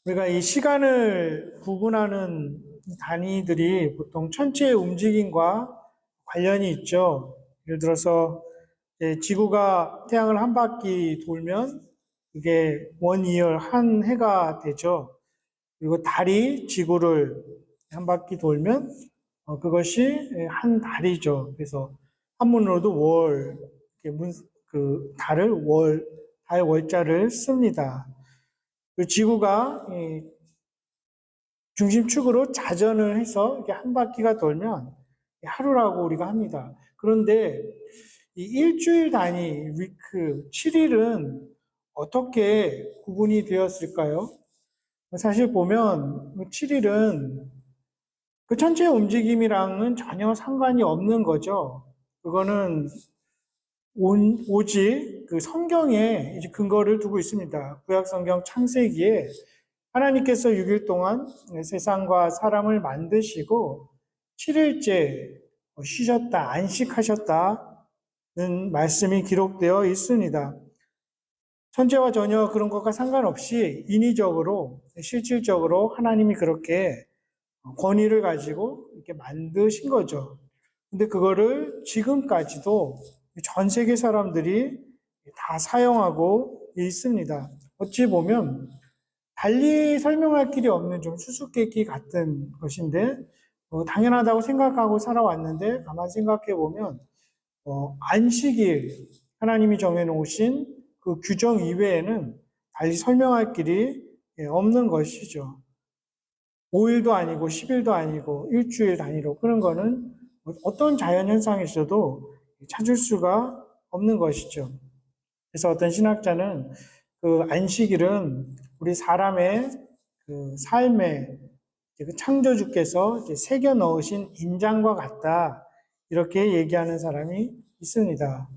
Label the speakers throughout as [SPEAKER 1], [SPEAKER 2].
[SPEAKER 1] 우리가 이 시간을 구분하는 단위들이 보통 천체의 움직임과 관련이 있죠. 예를 들어서 지구가 태양을 한 바퀴 돌면 그게 원 이열, 한 해가 되죠. 그리고 달이 지구를 한 바퀴 돌면 그것이 한 달이죠. 그래서 한문으로도 월, 그 달을 달 월자를 씁니다. 그 지구가 중심축으로 자전을 해서 이렇게 한 바퀴가 돌면 하루라고 우리가 합니다. 그런데 이 일주일 단위, 위크, 7일은 어떻게 구분이 되었을까요? 사실 보면 7일은 그 천체의 움직임이랑은 전혀 상관이 없는 거죠. 그거는 오직 그 성경에 이제 근거를 두고 있습니다. 구약 성경 창세기에 하나님께서 6일 동안 세상과 사람을 만드시고 7일째 쉬셨다, 안식하셨다는 말씀이 기록되어 있습니다. 천체와 전혀 그런 것과 상관없이 인위적으로, 실질적으로 하나님이 그렇게 권위를 가지고 이렇게 만드신 거죠. 근데 그거를 지금까지도 전 세계 사람들이 다 사용하고 있습니다. 어찌 보면 달리 설명할 길이 없는 좀 수수께끼 같은 것인데 당연하다고 생각하고 살아왔는데 가만 생각해 보면 안식일 하나님이 정해놓으신 그 규정 이외에는 달리 설명할 길이 없는 것이죠. 5일도 아니고 10일도 아니고 일주일 단위로 그런 거는 어떤 자연현상에서도 찾을 수가 없는 것이죠. 그래서 어떤 신학자는 그 안식일은 우리 사람의 그 삶에 그 창조주께서 새겨 넣으신 인장과 같다. 이렇게 얘기하는 사람이 있습니다.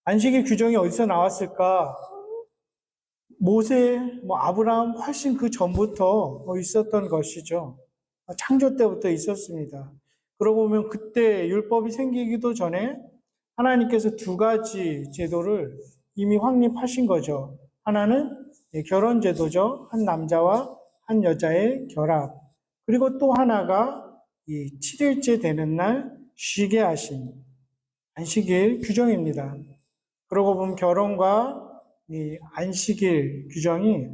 [SPEAKER 1] 안식일 규정이 어디서 나왔을까? 모세, 아브라함 훨씬 그 전부터 있었던 것이죠. 창조 때부터 있었습니다. 그러고 보면 그때 율법이 생기기도 전에 하나님께서 두 가지 제도를 이미 확립하신 거죠. 하나는 결혼 제도죠. 한 남자와 한 여자의 결합. 그리고 또 하나가 이 7일째 되는 날 쉬게 하신 안식일 규정입니다. 그러고 보면 결혼과 이 안식일 규정이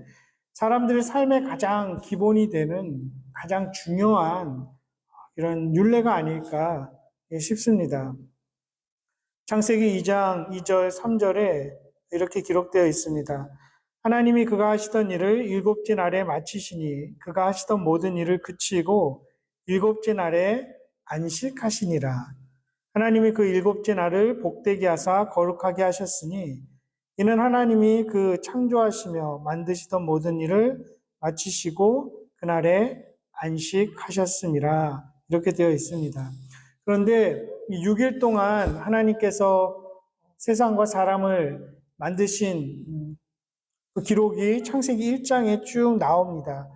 [SPEAKER 1] 사람들의 삶의 가장 기본이 되는 가장 중요한 이런 율례가 아닐까 싶습니다. 창세기 2장 2절 3절에 이렇게 기록되어 있습니다. 하나님이 그가 하시던 일을 일곱째 날에 마치시니 그가 하시던 모든 일을 그치고 일곱째 날에 안식하시니라. 하나님이 그 일곱째 날을 복되게 하사 거룩하게 하셨으니 이는 하나님이 그 창조하시며 만드시던 모든 일을 마치시고 그날에 안식하셨음이라. 이렇게 되어 있습니다. 그런데 6일 동안 하나님께서 세상과 사람을 만드신 그 기록이 창세기 1장에 쭉 나옵니다.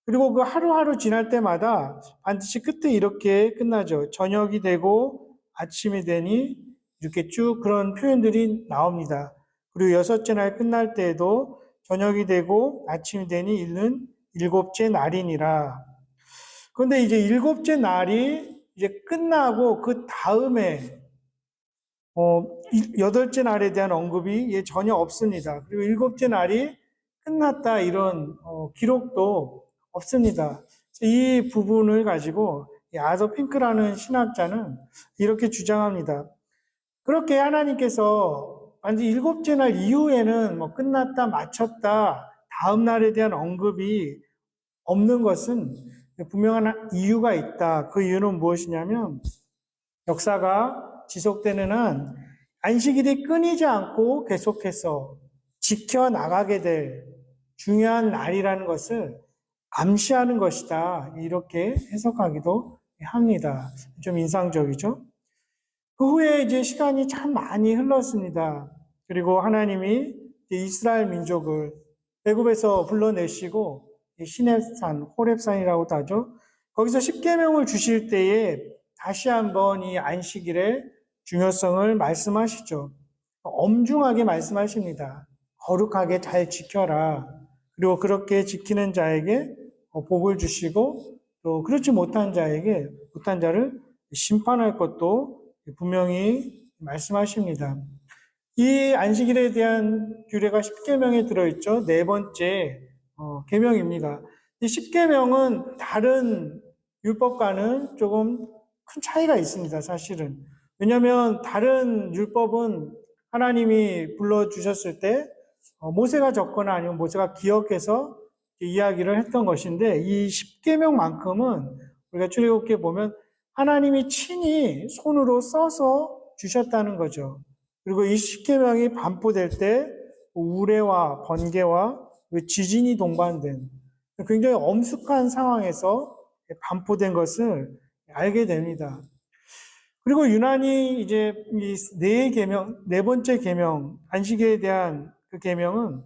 [SPEAKER 1] 그리고 그 하루하루 지날 때마다 반드시 끝에 이렇게 끝나죠. 저녁이 되고 아침이 되니 이렇게 쭉 그런 표현들이 나옵니다. 그리고 여섯째 날 끝날 때에도 저녁이 되고 아침이 되니 이는 일곱째 날이니라. 그런데 이제 일곱째 날이 이제 끝나고 그 다음에 여덟째 날에 대한 언급이 전혀 없습니다. 그리고 일곱째 날이 끝났다 이런 기록도 없습니다. 이 부분을 가지고 아더 핑크라는 신학자는 이렇게 주장합니다. 그렇게 하나님께서 완전 일곱째 날 이후에는 끝났다, 마쳤다, 다음 날에 대한 언급이 없는 것은 분명한 이유가 있다. 그 이유는 무엇이냐면 역사가 지속되는 한 안식일이 끊이지 않고 계속해서 지켜나가게 될 중요한 날이라는 것을 암시하는 것이다. 이렇게 해석하기도 합니다. 좀 인상적이죠? 그 후에 이제 시간이 참 많이 흘렀습니다. 그리고 하나님이 이스라엘 민족을 애굽에서 불러내시고 시냅산, 호렙산이라고도 하죠. 거기서 십계명을 주실 때에 다시 한번 이 안식일의 중요성을 말씀하시죠. 엄중하게 말씀하십니다. 거룩하게 잘 지켜라. 그리고 그렇게 지키는 자에게 복을 주시고 또 그렇지 못한 자를 심판할 것도 분명히 말씀하십니다. 이 안식일에 대한 규례가 십계명에 들어있죠. 네 번째 계명입니다. 이 십계명은 다른 율법과는 조금 큰 차이가 있습니다. 사실은. 왜냐하면 다른 율법은 하나님이 불러주셨을 때 모세가 적거나 아니면 모세가 기억해서 이야기를 했던 것인데 이 십계명만큼은 우리가 출애굽기에 보면 하나님이 친히 손으로 써서 주셨다는 거죠. 그리고 이 십계명이 반포될 때 우레와 번개와 지진이 동반된 굉장히 엄숙한 상황에서 반포된 것을 알게 됩니다. 그리고 유난히 이제 이 네 계명, 네 번째 계명, 안식일에 대한 그 계명은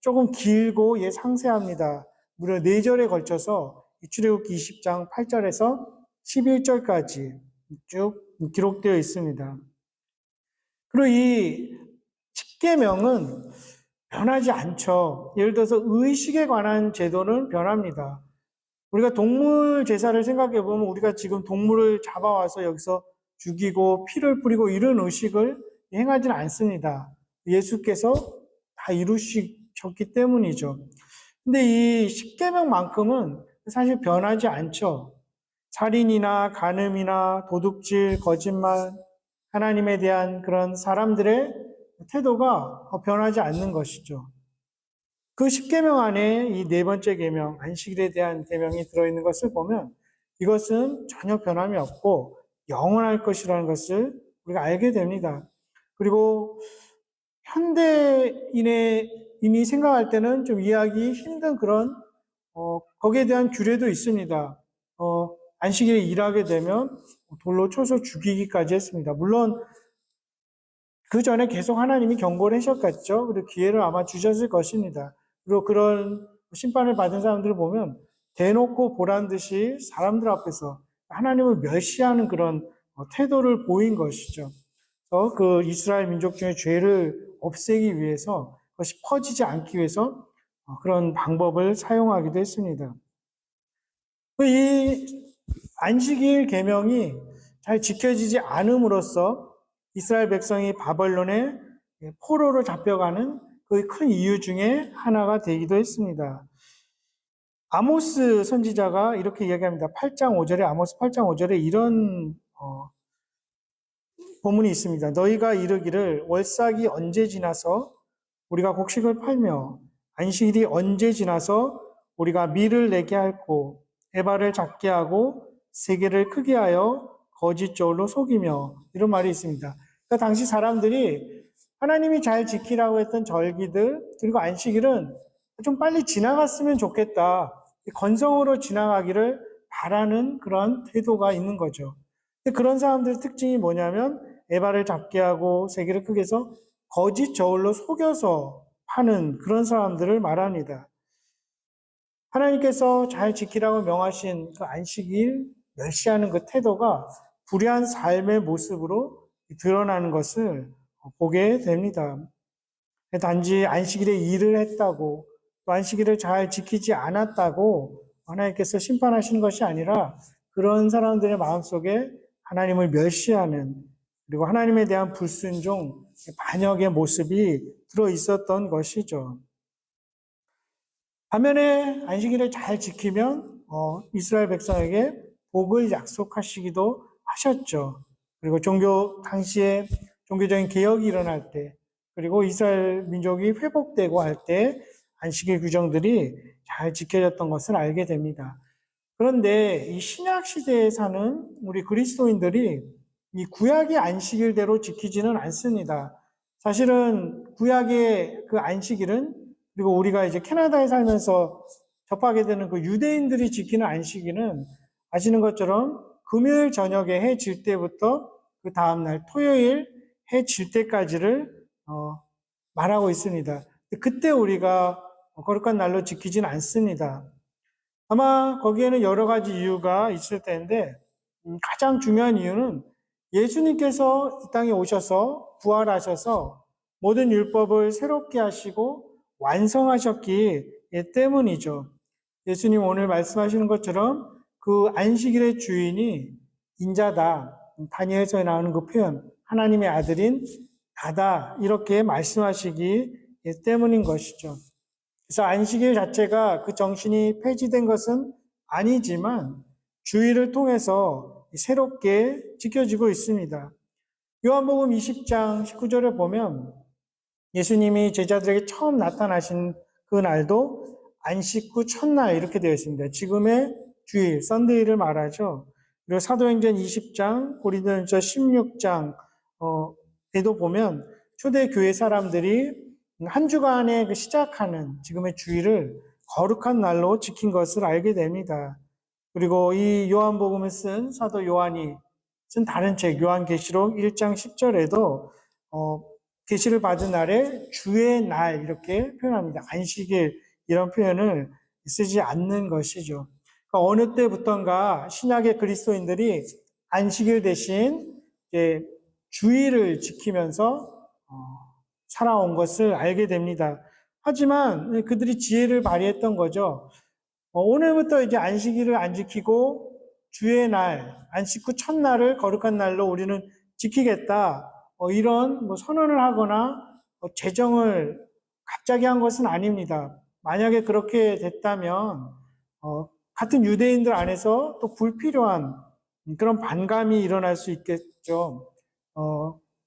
[SPEAKER 1] 조금 길고 상세합니다. 무려 4절에 걸쳐서 출애굽기 20장 8절에서 11절까지 쭉 기록되어 있습니다. 그리고 이 십계명은 변하지 않죠. 예를 들어서 의식에 관한 제도는 변합니다. 우리가 동물 제사를 생각해 보면 우리가 지금 동물을 잡아와서 여기서 죽이고 피를 뿌리고 이런 의식을 행하지는 않습니다. 예수께서 다 이루셨기 때문이죠. 근데 이 십계명만큼은 사실 변하지 않죠. 살인이나 간음이나 도둑질, 거짓말, 하나님에 대한 그런 사람들의 태도가 변하지 않는 것이죠. 그 십계명 안에 이 네 번째 계명, 안식일에 대한 계명이 들어있는 것을 보면 이것은 전혀 변함이 없고 영원할 것이라는 것을 우리가 알게 됩니다. 그리고 현대인이 생각할 때는 좀 이해하기 힘든 그런 거기에 대한 규례도 있습니다. 안식일에 일하게 되면 돌로 쳐서 죽이기까지 했습니다. 물론 그 전에 계속 하나님이 경고를 하셨겠죠. 그리고 기회를 아마 주셨을 것입니다. 그리고 그런 심판을 받은 사람들을 보면 대놓고 보란 듯이 사람들 앞에서 하나님을 멸시하는 그런 태도를 보인 것이죠. 그래서 그 이스라엘 민족 중에 죄를 없애기 위해서 그것이 퍼지지 않기 위해서 그런 방법을 사용하기도 했습니다. 이 안식일 계명이 잘 지켜지지 않음으로써 이스라엘 백성이 바벨론의 포로로 잡혀가는 그 큰 이유 중에 하나가 되기도 했습니다. 아모스 선지자가 이렇게 이야기합니다. 8장 5절에 아모스 8장 5절에 이런 본문이 있습니다. 너희가 이르기를 월삭이 언제 지나서 우리가 곡식을 팔며 안식일이 언제 지나서 우리가 밀을 내게 할고 에바를 작게 하고 세계를 크게 하여 거짓 저울로 속이며 이런 말이 있습니다. 그러니까 당시 사람들이 하나님이 잘 지키라고 했던 절기들 그리고 안식일은 좀 빨리 지나갔으면 좋겠다. 건성으로 지나가기를 바라는 그런 태도가 있는 거죠. 근데 그런 사람들의 특징이 뭐냐면 에바를 작게 하고 세계를 크게 해서 거짓 저울로 속여서 하는 그런 사람들을 말합니다. 하나님께서 잘 지키라고 명하신 그 안식일 멸시하는 그 태도가 불의한 삶의 모습으로 드러나는 것을 보게 됩니다. 단지 안식일에 일을 했다고 또 안식일을 잘 지키지 않았다고 하나님께서 심판하시는 것이 아니라 그런 사람들의 마음속에 하나님을 멸시하는 그리고 하나님에 대한 불순종, 반역의 모습이 들어 있었던 것이죠. 반면에 안식일을 잘 지키면 이스라엘 백성에게 복을 약속하시기도 하셨죠. 그리고 당시에 종교적인 개혁이 일어날 때 그리고 이스라엘 민족이 회복되고 할 때 안식일 규정들이 잘 지켜졌던 것을 알게 됩니다. 그런데 이 신약 시대에 사는 우리 그리스도인들이 이 구약의 안식일대로 지키지는 않습니다. 사실은 구약의 그 안식일은 그리고 우리가 이제 캐나다에 살면서 접하게 되는 그 유대인들이 지키는 안식일은 아시는 것처럼 금요일 저녁에 해 질 때부터 그 다음날 토요일 해 질 때까지를 말하고 있습니다. 그때 우리가 거룩한 날로 지키진 않습니다. 아마 거기에는 여러 가지 이유가 있을 텐데 가장 중요한 이유는 예수님께서 이 땅에 오셔서 부활하셔서 모든 율법을 새롭게 하시고 완성하셨기 때문이죠. 예수님 오늘 말씀하시는 것처럼 그 안식일의 주인이 인자다. 다니엘서에 나오는 그 표현, 하나님의 아들인 다다. 이렇게 말씀하시기 때문인 것이죠. 그래서 안식일 자체가 그 정신이 폐지된 것은 아니지만 주의를 통해서 새롭게 지켜지고 있습니다. 요한복음 20장 19절에 보면 예수님이 제자들에게 처음 나타나신 그 날도 안식 후 첫날 이렇게 되어 있습니다. 지금의 주일, 썬데이를 말하죠. 그리고 사도행전 20장, 고린도전서 16장 에도 보면 초대 교회 사람들이 한 주간에 시작하는 지금의 주일을 거룩한 날로 지킨 것을 알게 됩니다. 그리고 이 요한복음을 쓴 사도 요한이 쓴 다른 책 요한계시록 1장 10절에도 계시를 받은 날에 주의 날 이렇게 표현합니다. 안식일 이런 표현을 쓰지 않는 것이죠. 그러니까 어느 때부턴가 신약의 그리스도인들이 안식일 대신 주일을 지키면서 살아온 것을 알게 됩니다. 하지만 그들이 지혜를 발휘했던 거죠. 오늘부터 이제 안식일을 안 지키고 주의 날, 안식 후 첫날을 거룩한 날로 우리는 지키겠다. 이런 선언을 하거나 제정을 갑자기 한 것은 아닙니다. 만약에 그렇게 됐다면 같은 유대인들 안에서 또 불필요한 그런 반감이 일어날 수 있겠죠.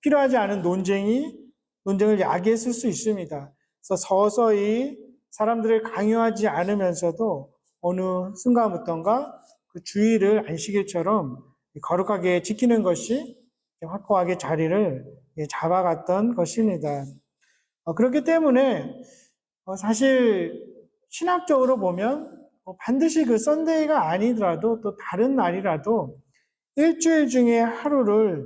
[SPEAKER 1] 필요하지 않은 논쟁을 야기했을 수 있습니다. 그래서 서서히 사람들을 강요하지 않으면서도 어느 순간부터인가 그 주의를 안식일처럼 거룩하게 지키는 것이 확고하게 자리를 잡아갔던 것입니다. 그렇기 때문에 사실 신학적으로 보면 반드시 그 썬데이가 아니더라도 또 다른 날이라도 일주일 중에 하루를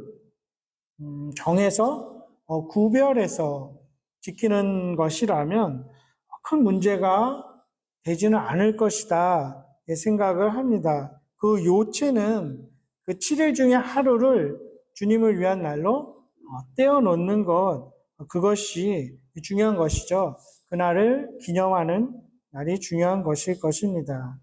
[SPEAKER 1] 정해서 구별해서 지키는 것이라면 큰 문제가 되지는 않을 것이다 생각을 합니다. 그 요체는 그 7일 중에 하루를 주님을 위한 날로 떼어놓는 것, 그것이 중요한 것이죠. 그날을 기념하는 날이 중요한 것일 것입니다.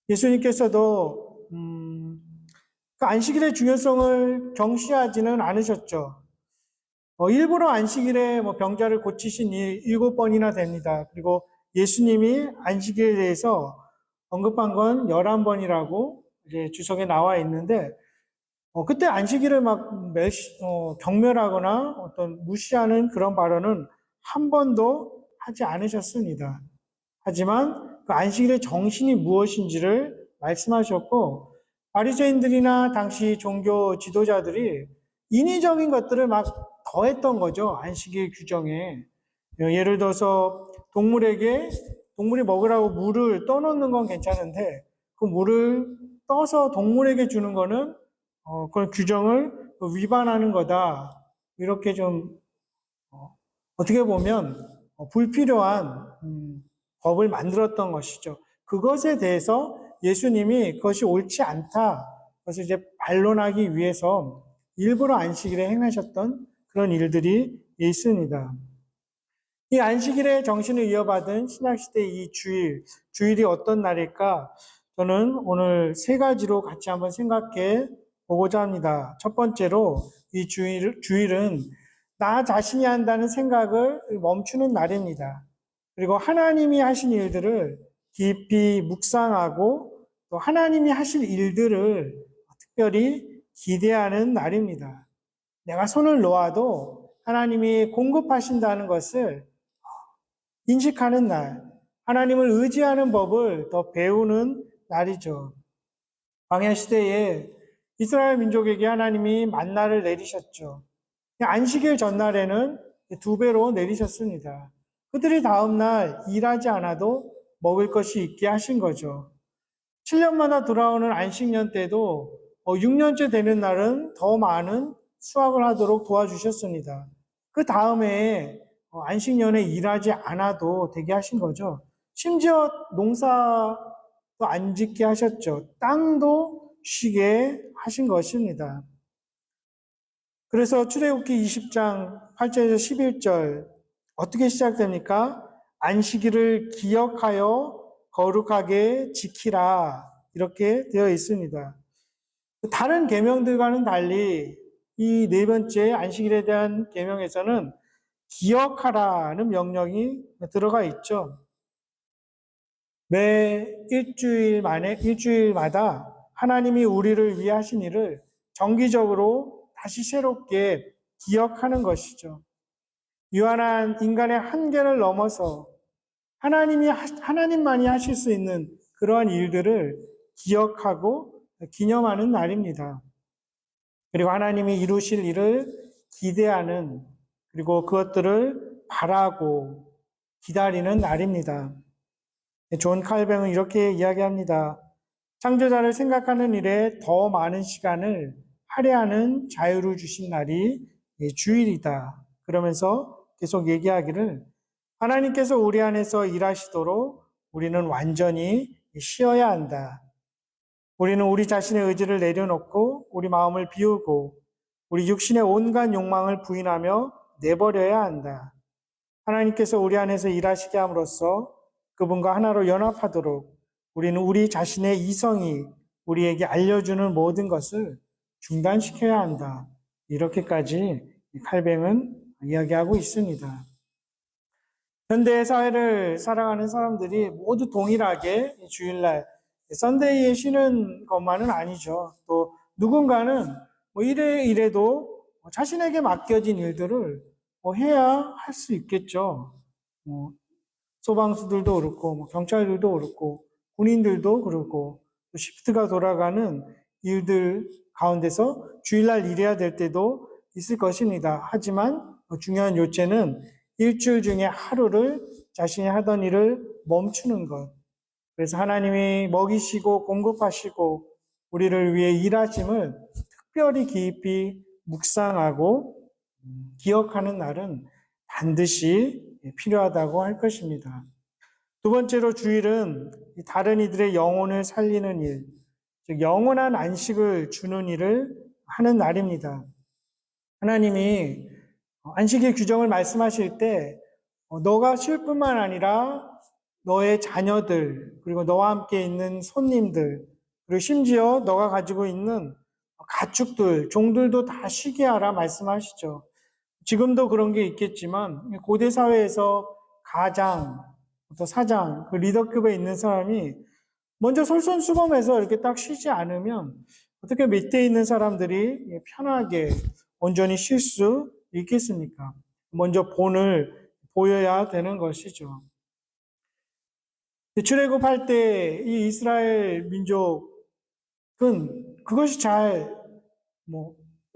[SPEAKER 1] 예수님께서도 그 안식일의 중요성을 경시하지는 않으셨죠. 일부러 안식일에 병자를 고치신 일 7번이나 됩니다. 그리고 예수님이 안식일에 대해서 언급한 건 11번이라고 이제 주석에 나와 있는데, 그때 안식일을 경멸하거나 어떤 무시하는 그런 발언은 한 번도 하지 않으셨습니다. 하지만 그 안식일의 정신이 무엇인지를 말씀하셨고, 바리새인들이나 당시 종교 지도자들이 인위적인 것들을 더했던 거죠. 안식일 규정에. 예를 들어서 동물이 먹으라고 물을 떠놓는 건 괜찮은데 그 물을 떠서 동물에게 주는 거는 그런 규정을 위반하는 거다. 이렇게 좀 어떻게 보면 불필요한 법을 만들었던 것이죠. 그것에 대해서 예수님이 그것이 옳지 않다. 그것을 이제 반론하기 위해서 일부러 안식일에 행하셨던 그런 일들이 있습니다. 이 안식일의 정신을 이어받은 신약시대 이 주일이 어떤 날일까? 저는 오늘 세 가지로 같이 한번 생각해 보고자 합니다. 첫 번째로 이 주일은 나 자신이 한다는 생각을 멈추는 날입니다. 그리고 하나님이 하신 일들을 깊이 묵상하고 또 하나님이 하실 일들을 특별히 기대하는 날입니다. 내가 손을 놓아도 하나님이 공급하신다는 것을 인식하는 날, 하나님을 의지하는 법을 더 배우는 날이죠. 광야 시대에 이스라엘 민족에게 하나님이 만나를 내리셨죠. 안식일 전날에는 2배로 내리셨습니다. 그들이 다음날 일하지 않아도 먹을 것이 있게 하신 거죠. 7년마다 돌아오는 안식년 때도 6년째 되는 날은 더 많은 수확을 하도록 도와주셨습니다. 그 다음에 안식년에 일하지 않아도 되게 하신 거죠. 심지어 농사도 안 짓게 하셨죠. 땅도 쉬게 하신 것입니다. 그래서 출애굽기 20장 8절에서 11절 어떻게 시작됩니까? 안식일을 기억하여 거룩하게 지키라 이렇게 되어 있습니다. 다른 계명들과는 달리 이 네 번째 안식일에 대한 계명에서는 기억하라는 명령이 들어가 있죠. 매 일주일마다 하나님이 우리를 위해 하신 일을 정기적으로 다시 새롭게 기억하는 것이죠. 유한한 인간의 한계를 넘어서 하나님만이 하실 수 있는 그러한 일들을 기억하고 기념하는 날입니다. 그리고 하나님이 이루실 일을 기대하는, 그리고 그것들을 바라고 기다리는 날입니다. 존 칼뱅은 이렇게 이야기합니다. 창조자를 생각하는 일에 더 많은 시간을 할애하는 자유를 주신 날이 주일이다. 그러면서 계속 얘기하기를 하나님께서 우리 안에서 일하시도록 우리는 완전히 쉬어야 한다. 우리는 우리 자신의 의지를 내려놓고 우리 마음을 비우고 우리 육신의 온갖 욕망을 부인하며 내버려야 한다. 하나님께서 우리 안에서 일하시게 함으로써 그분과 하나로 연합하도록 우리는 우리 자신의 이성이 우리에게 알려주는 모든 것을 중단시켜야 한다. 이렇게까지 칼뱅은 이야기하고 있습니다. 현대 사회를 살아가는 사람들이 모두 동일하게 주일날 썬데이에 쉬는 것만은 아니죠. 또 누군가는 이래도 자신에게 맡겨진 일들을 해야 할 수 있겠죠. 소방수들도 그렇고 경찰들도 그렇고 군인들도 그렇고 또 시프트가 돌아가는 일들 가운데서 주일날 일해야 될 때도 있을 것입니다. 하지만 중요한 요체는 일주일 중에 하루를 자신이 하던 일을 멈추는 것. 그래서 하나님이 먹이시고 공급하시고 우리를 위해 일하심을 특별히 깊이 묵상하고 기억하는 날은 반드시 필요하다고 할 것입니다. 두 번째로 주일은 다른 이들의 영혼을 살리는 일, 즉 영원한 안식을 주는 일을 하는 날입니다. 하나님이 안식일 규정을 말씀하실 때 너가 쉴 뿐만 아니라 너의 자녀들, 그리고 너와 함께 있는 손님들, 그리고 심지어 너가 가지고 있는 가축들, 종들도 다 쉬게 하라 말씀하시죠. 지금도 그런 게 있겠지만 고대 사회에서 가장, 또 사장, 그 리더급에 있는 사람이 먼저 솔선수범해서 이렇게 딱 쉬지 않으면 어떻게 밑에 있는 사람들이 편하게 온전히 쉴 수 있겠습니까? 먼저 본을 보여야 되는 것이죠. 출애굽할 때 이 이스라엘 민족은 그것이 잘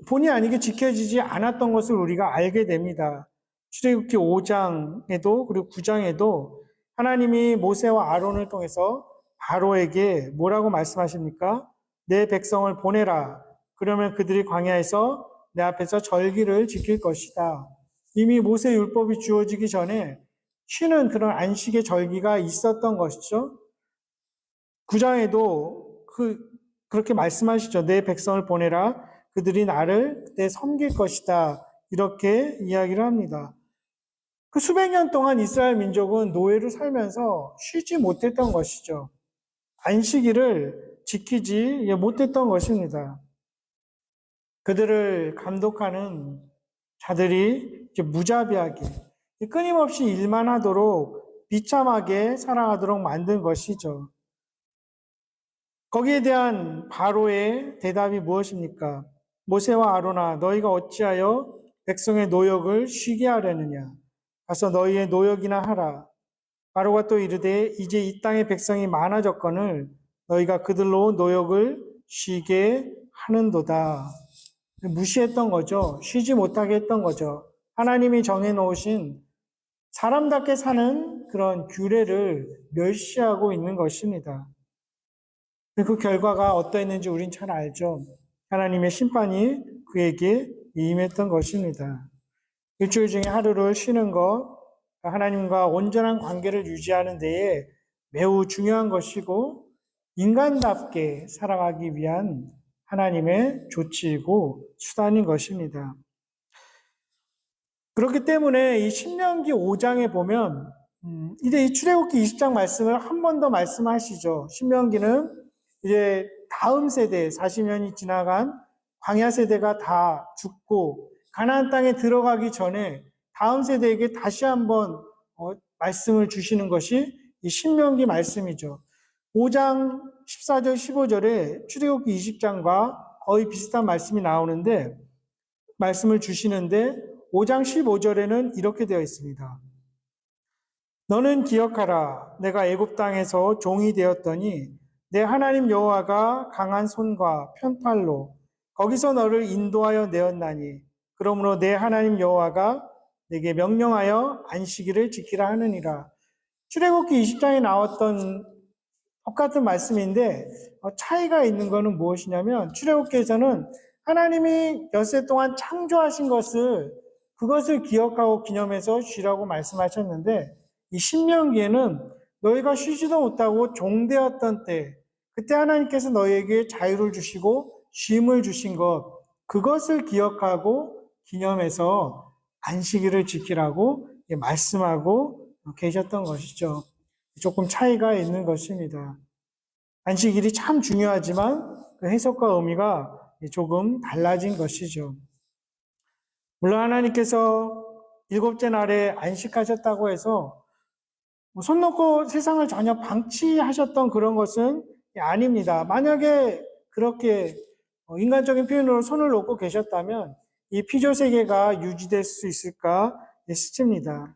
[SPEAKER 1] 본의 아니게 지켜지지 않았던 것을 우리가 알게 됩니다. 출애굽기 5장에도 그리고 9장에도 하나님이 모세와 아론을 통해서 바로에게 뭐라고 말씀하십니까? 내 백성을 보내라. 그러면 그들이 광야에서 내 앞에서 절기를 지킬 것이다. 이미 모세 율법이 주어지기 전에 쉬는 그런 안식의 절기가 있었던 것이죠. 9장에도 그렇게 말씀하시죠. 내 백성을 보내라. 그들이 나를 그때 섬길 것이다. 이렇게 이야기를 합니다. 그 수백 년 동안 이스라엘 민족은 노예로 살면서 쉬지 못했던 것이죠. 안식일을 지키지 못했던 것입니다. 그들을 감독하는 자들이 무자비하게 끊임없이 일만 하도록 비참하게 살아가도록 만든 것이죠. 거기에 대한 바로의 대답이 무엇입니까? 모세와 아론아, 너희가 어찌하여 백성의 노역을 쉬게 하려느냐? 가서 너희의 노역이나 하라. 바로가 또 이르되 이제 이 땅의 백성이 많아졌거늘 너희가 그들로 노역을 쉬게 하는도다. 무시했던 거죠. 쉬지 못하게 했던 거죠. 하나님이 정해놓으신 사람답게 사는 그런 규례를 멸시하고 있는 것입니다. 그 결과가 어떠했는지 우린 잘 알죠. 하나님의 심판이 그에게 임했던 것입니다. 일주일 중에 하루를 쉬는 것, 하나님과 온전한 관계를 유지하는 데에 매우 중요한 것이고, 인간답게 살아가기 위한 하나님의 조치이고 수단인 것입니다. 그렇기 때문에 이 신명기 5장에 보면 이제 이 출애굽기 20장 말씀을 한 번 더 말씀하시죠. 신명기는 이제 다음 세대 40년이 지나간 광야 세대가 다 죽고 가나안 땅에 들어가기 전에 다음 세대에게 다시 한번 말씀을 주시는 것이 이 신명기 말씀이죠. 5장 14절 15절에 출애굽기 20장과 거의 비슷한 말씀이 나오는데 말씀을 주시는데 5장 15절에는 이렇게 되어 있습니다. 너는 기억하라. 내가 애굽 땅에서 종이 되었더니 내 하나님 여호와가 강한 손과 편팔로 거기서 너를 인도하여 내었나니 그러므로 내 하나님 여호와가 내게 명령하여 안식일을 지키라 하느니라. 출애굽기 20장에 나왔던 똑같은 말씀인데 차이가 있는 것은 무엇이냐면 출애굽기에서는 하나님이 엿새 동안 창조하신 것을 그것을 기억하고 기념해서 쉬라고 말씀하셨는데 이 신명기에는 너희가 쉬지도 못하고 종되었던 때 그때 하나님께서 너희에게 자유를 주시고 쉼을 주신 것 그것을 기억하고 기념해서 안식일을 지키라고 말씀하고 계셨던 것이죠. 조금 차이가 있는 것입니다. 안식일이 참 중요하지만 그 해석과 의미가 조금 달라진 것이죠. 물론 하나님께서 일곱째 날에 안식하셨다고 해서 손 놓고 세상을 전혀 방치하셨던 그런 것은 아닙니다. 만약에 그렇게 인간적인 표현으로 손을 놓고 계셨다면 이 피조 세계가 유지될 수 있을까 싶습니다.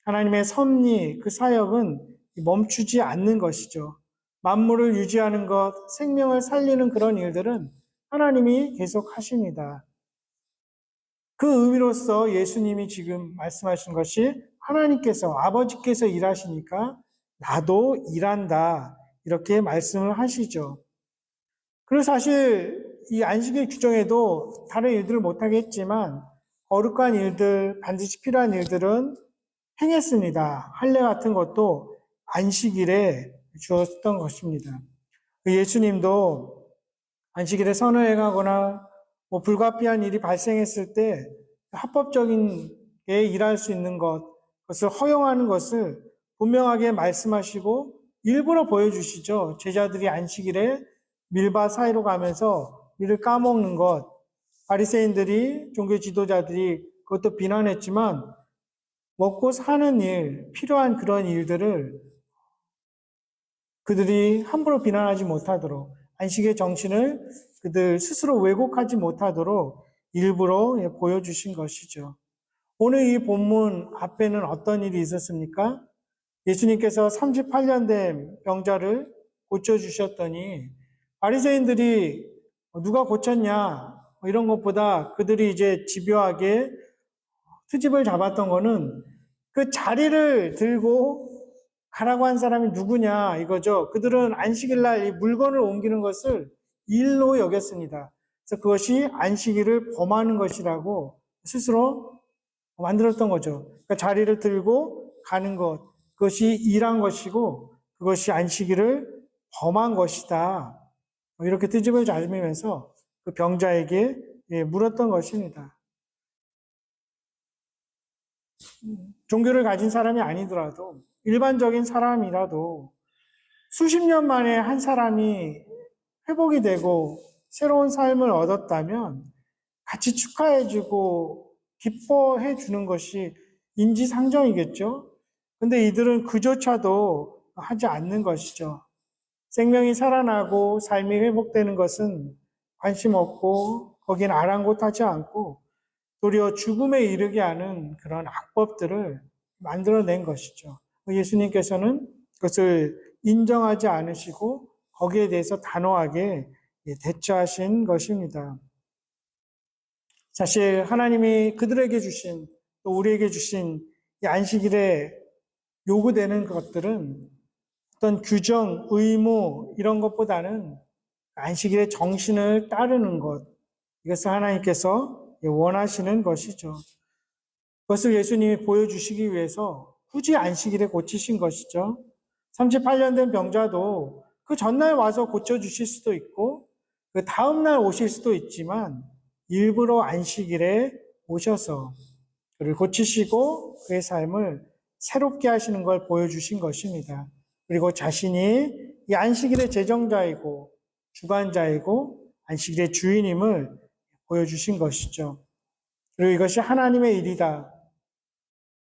[SPEAKER 1] 하나님의 섭리, 그 사역은 멈추지 않는 것이죠. 만물을 유지하는 것, 생명을 살리는 그런 일들은 하나님이 계속 하십니다. 그 의미로서 예수님이 지금 말씀하신 것이 하나님께서, 아버지께서 일하시니까 나도 일한다. 이렇게 말씀을 하시죠. 그리고 사실 이 안식일 규정에도 다른 일들을 못하겠지만 거룩한 일들, 반드시 필요한 일들은 행했습니다. 할례 같은 것도 안식일에 주었던 것입니다. 예수님도 안식일에 선을 행하거나 불가피한 일이 발생했을 때 합법적인 게 일할 수 있는 그것을 허용하는 것을 분명하게 말씀하시고 일부러 보여주시죠. 제자들이 안식일에 밀밭 사이로 가면서 일을 까먹는 것, 바리새인들이 종교 지도자들이 그것도 비난했지만 먹고 사는 일, 필요한 그런 일들을 그들이 함부로 비난하지 못하도록 안식의 정신을 그들 스스로 왜곡하지 못하도록 일부러 보여주신 것이죠. 오늘 이 본문 앞에는 어떤 일이 있었습니까? 예수님께서 38년 된 병자를 고쳐주셨더니 바리새인들이 누가 고쳤냐 이런 것보다 그들이 이제 집요하게 트집을 잡았던 거는 그 자리를 들고 가라고 한 사람이 누구냐 이거죠. 그들은 안식일 날 이 물건을 옮기는 것을 일로 여겼습니다. 그래서 그것이 안식일을 범하는 것이라고 스스로 만들었던 거죠. 그러니까 자리를 들고 가는 것, 그것이 일한 것이고 그것이 안식일을 범한 것이다. 이렇게 트집을 잡으면서 그 병자에게 물었던 것입니다. 종교를 가진 사람이 아니더라도 일반적인 사람이라도 수십 년 만에 한 사람이 회복이 되고 새로운 삶을 얻었다면 같이 축하해주고 기뻐해 주는 것이 인지상정이겠죠. 근데 이들은 그조차도 하지 않는 것이죠. 생명이 살아나고 삶이 회복되는 것은 관심 없고 거긴 아랑곳하지 않고 도리어 죽음에 이르게 하는 그런 악법들을 만들어낸 것이죠. 예수님께서는 그것을 인정하지 않으시고 거기에 대해서 단호하게 대처하신 것입니다. 사실 하나님이 그들에게 주신 또 우리에게 주신 이 안식일에 요구되는 것들은 어떤 규정, 의무 이런 것보다는 안식일의 정신을 따르는 것, 이것을 하나님께서 원하시는 것이죠. 그것을 예수님이 보여주시기 위해서 굳이 안식일에 고치신 것이죠. 38년 된 병자도 그 전날 와서 고쳐주실 수도 있고 그 다음날 오실 수도 있지만 일부러 안식일에 오셔서 그를 고치시고 그의 삶을 새롭게 하시는 걸 보여주신 것입니다. 그리고 자신이 이 안식일의 제정자이고 주관자이고 안식일의 주인임을 보여주신 것이죠. 그리고 이것이 하나님의 일이다.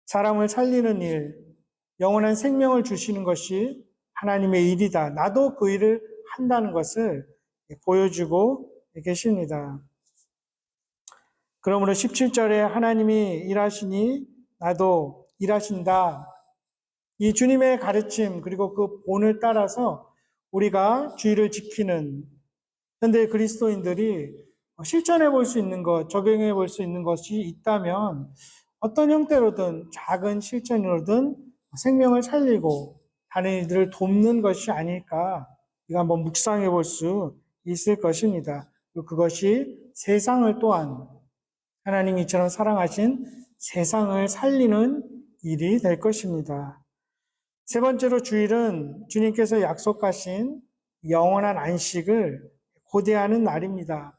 [SPEAKER 1] 사람을 살리는 일, 영원한 생명을 주시는 것이 하나님의 일이다. 나도 그 일을 한다는 것을 보여주고 계십니다. 그러므로 17절에 하나님이 일하시니 나도 일하신다. 이 주님의 가르침 그리고 그 본을 따라서 우리가 주의를 지키는 현대 그리스도인들이 실천해 볼 수 있는 것, 적용해 볼 수 있는 것이 있다면 어떤 형태로든 작은 실천으로든 생명을 살리고 다른 이들을 돕는 것이 아닐까 이거 한번 묵상해 볼 수 있을 것입니다. 그리고 그것이 세상을 또한 하나님이 이처럼 사랑하신 세상을 살리는 일이 될 것입니다. 세 번째로 주일은 주님께서 약속하신 영원한 안식을 고대하는 날입니다.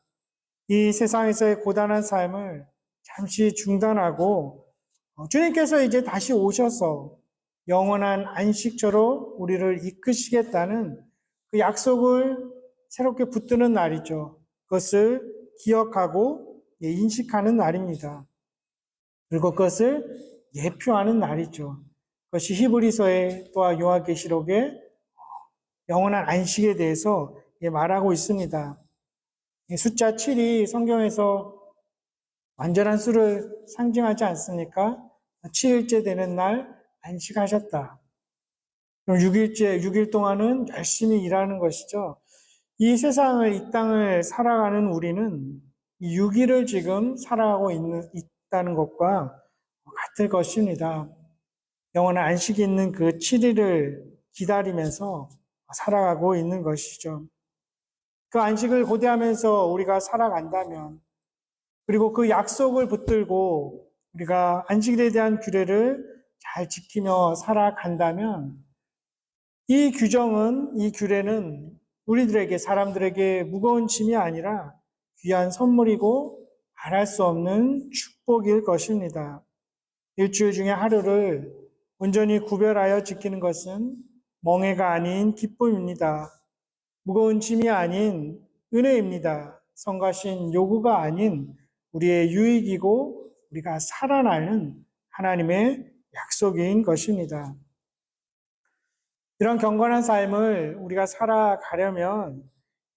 [SPEAKER 1] 이 세상에서의 고단한 삶을 잠시 중단하고 주님께서 이제 다시 오셔서 영원한 안식처로 우리를 이끄시겠다는 그 약속을 새롭게 붙드는 날이죠. 그것을 기억하고 인식하는 날입니다. 그리고 그것을 예표하는 날이죠. 그것이 히브리서에 또한 요한계시록에 영원한 안식에 대해서 말하고 있습니다. 숫자 7이 성경에서 완전한 수를 상징하지 않습니까? 7일째 되는 날 안식하셨다. 그럼 6일 동안은 열심히 일하는 것이죠. 이 세상을, 이 땅을 살아가는 우리는 6일을 지금 살아가고 있다는 것과 같을 것입니다. 영원한 안식이 있는 그 7일을 기다리면서 살아가고 있는 것이죠. 그 안식을 고대하면서 우리가 살아간다면, 그리고 그 약속을 붙들고 우리가 안식일에 대한 규례를 잘 지키며 살아간다면, 이 규정은, 이 규례는 우리들에게, 사람들에게 무거운 짐이 아니라 귀한 선물이고 말할 수 없는 축복일 것입니다. 일주일 중에 하루를 온전히 구별하여 지키는 것은 멍해가 아닌 기쁨입니다. 무거운 짐이 아닌 은혜입니다. 성가신 요구가 아닌 우리의 유익이고 우리가 살아나는 하나님의 약속인 것입니다. 이런 경건한 삶을 우리가 살아가려면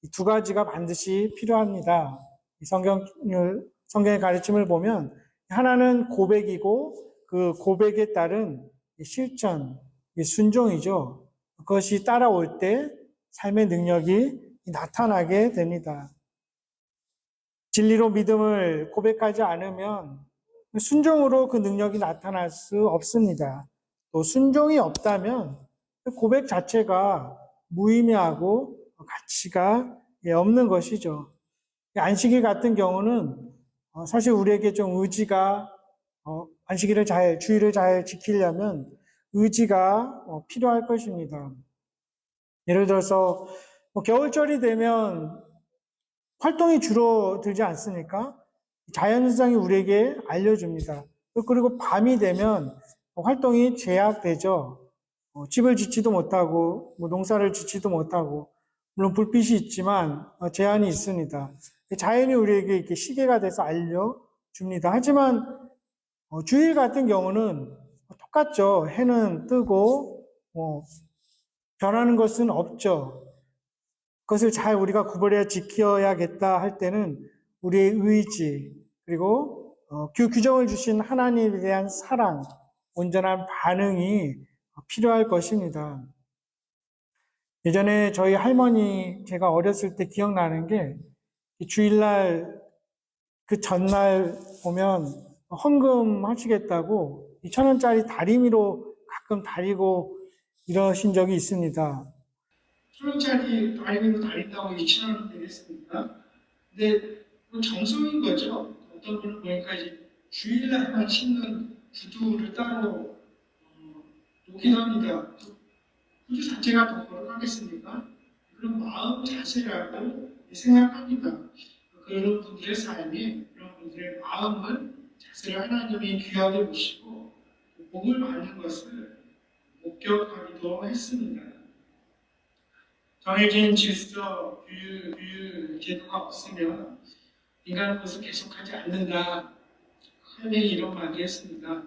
[SPEAKER 1] 이 두 가지가 반드시 필요합니다. 성경의 가르침을 보면 하나는 고백이고 그 고백에 따른 실천, 순종이죠. 그것이 따라올 때 삶의 능력이 나타나게 됩니다. 진리로 믿음을 고백하지 않으면 순종으로 그 능력이 나타날 수 없습니다. 또 순종이 없다면 고백 자체가 무의미하고 가치가 없는 것이죠. 안식일 같은 경우는 사실 우리에게 좀 의지가 주의를 잘 지키려면 의지가 필요할 것입니다. 예를 들어서 겨울철이 되면 활동이 줄어들지 않습니까? 자연현상이 우리에게 알려줍니다. 그리고 밤이 되면 활동이 제약되죠. 집을 짓지도 못하고 농사를 짓지도 못하고 물론 불빛이 있지만 제한이 있습니다. 자연이 우리에게 이렇게 시계가 돼서 알려줍니다. 하지만 주일 같은 경우는 똑같죠. 해는 뜨고 변하는 것은 없죠. 그것을 잘 우리가 구별해 지켜야겠다 할 때는 우리의 의지 그리고 그 규정을 주신 하나님에 대한 사랑, 온전한 반응이 필요할 것입니다. 예전에 저희 할머니 제가 어렸을 때 기억나는 게 주일날 그 전날 보면 헌금 하시겠다고 2,000원짜리 다리미로 가끔 다리고 이러신 적이 있습니다. 1,000원짜리 다리미로 다닌다고 2,000원이 되겠습니까? 근데 그 정성인 거죠. 어떤 분은 보니까 이제 주일날만 신는 구두를 따로 놓기도 합니다. 구두 자체가 더 거룩하겠습니까? 그런 마음 자세라고 생각합니다. 그런 분들의 삶이, 그런 분들의 마음을, 자세를 하나님이 귀하게 보시고 복을 받는 것을 목격하기도 했습니다. 정해진 질서, 규율, 제도가 없으면 인간은 그것을 계속하지 않는다. 할머니 이런 말을 했습니다.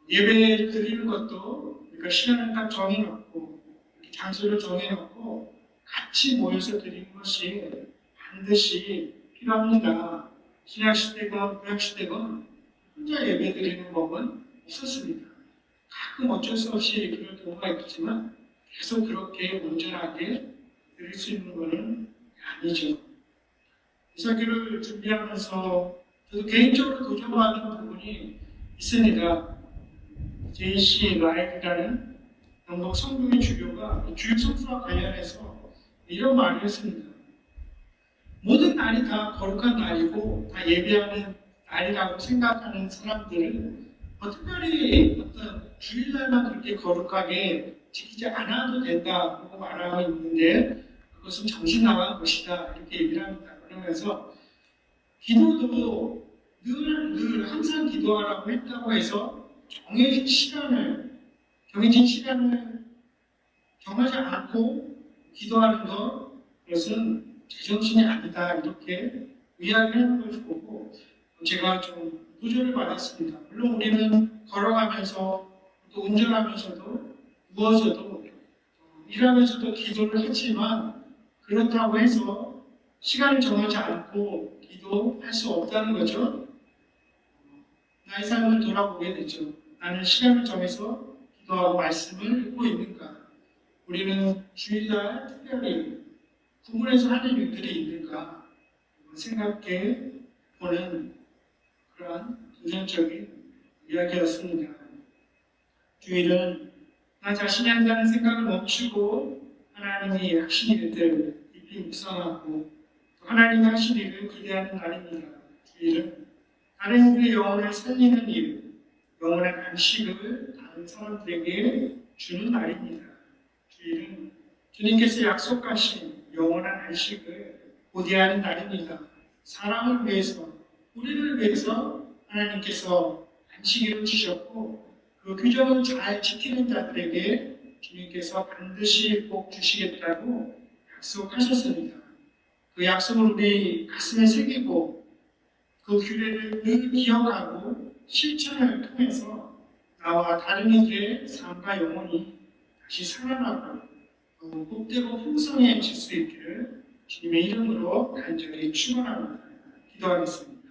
[SPEAKER 1] 예배 드리는 것도 그러니까 시간을 딱 정해놓고 장소를 정해놓고 같이 모여서 드리는 것이 반드시 필요합니다. 신약시대건 구약시대건 혼자 예배 드리는 법은 없었습니다. 가끔 어쩔 수 없이 그럴 경우가 있지만 계속 그렇게 온전하게 드릴 수 있는 것은 아니죠. 이사기를 준비하면서 저도 개인적으로 도전하는 부분이 있습니다. J.C. 라이크라는 영국 성교의 주교가 주일 성수와 관련해서 이런 말을 했습니다. 모든 날이 다 거룩한 날이고 다 예배하는 날이라고 생각하는 사람들은 특별히 어떤 주일날만 그렇게 거룩하게 지키지 않아도 된다고 말하고 있는데 그것은 정신 나간 것이다 이렇게 얘기를 합니다. 그러면서 기도도 늘 항상 기도하라고 했다고 해서 정해진 시간을 정하지 않고 기도하는 것, 그것은 제정신이 아니다. 이렇게 이야기를 하는 것을 보고 제가 좀 도전을 받았습니다. 물론 우리는 걸어가면서 또 운전하면서도 누워서도 일하면서도 기도를 하지만 그렇다고 해서 시간을 정하지 않고 기도할 수 없다는 거죠. 나의 삶을 돌아보게 되죠. 나는 시간을 정해서 기도하고 말씀을 읽고 있는가? 우리는 주일날 특별히 구분해서 하는 일들이 있는가? 생각해 보는 그러한 도전적인 이야기였습니다. 주일은 나 자신이 한다는 생각을 멈추고 하나님이 하신 일들 깊이 묵상하고 하나님이 하신 일을 기대하는 날입니다. 주일은 다른 이들의 영혼을 살리는 일, 영원한 안식을 다른 사람들에게 주는 날입니다. 주일은 주님께서 약속하신 영원한 안식을 고대하는 날입니다. 사람을 위해서, 우리를 위해서 하나님께서 안식일을 주셨고 그 규정을 잘 지키는 자들에게 주님께서 반드시 복 주시겠다고 약속하셨습니다. 그 약속을 우리 가슴에 새기고 그 규례를 늘 기억하고 실천을 통해서 나와 다른 이들의 삶과 영혼이 다시 살아나고 복되고 풍성해질 수 있기를 주님의 이름으로 간절히 축원합니다. 기도하겠습니다.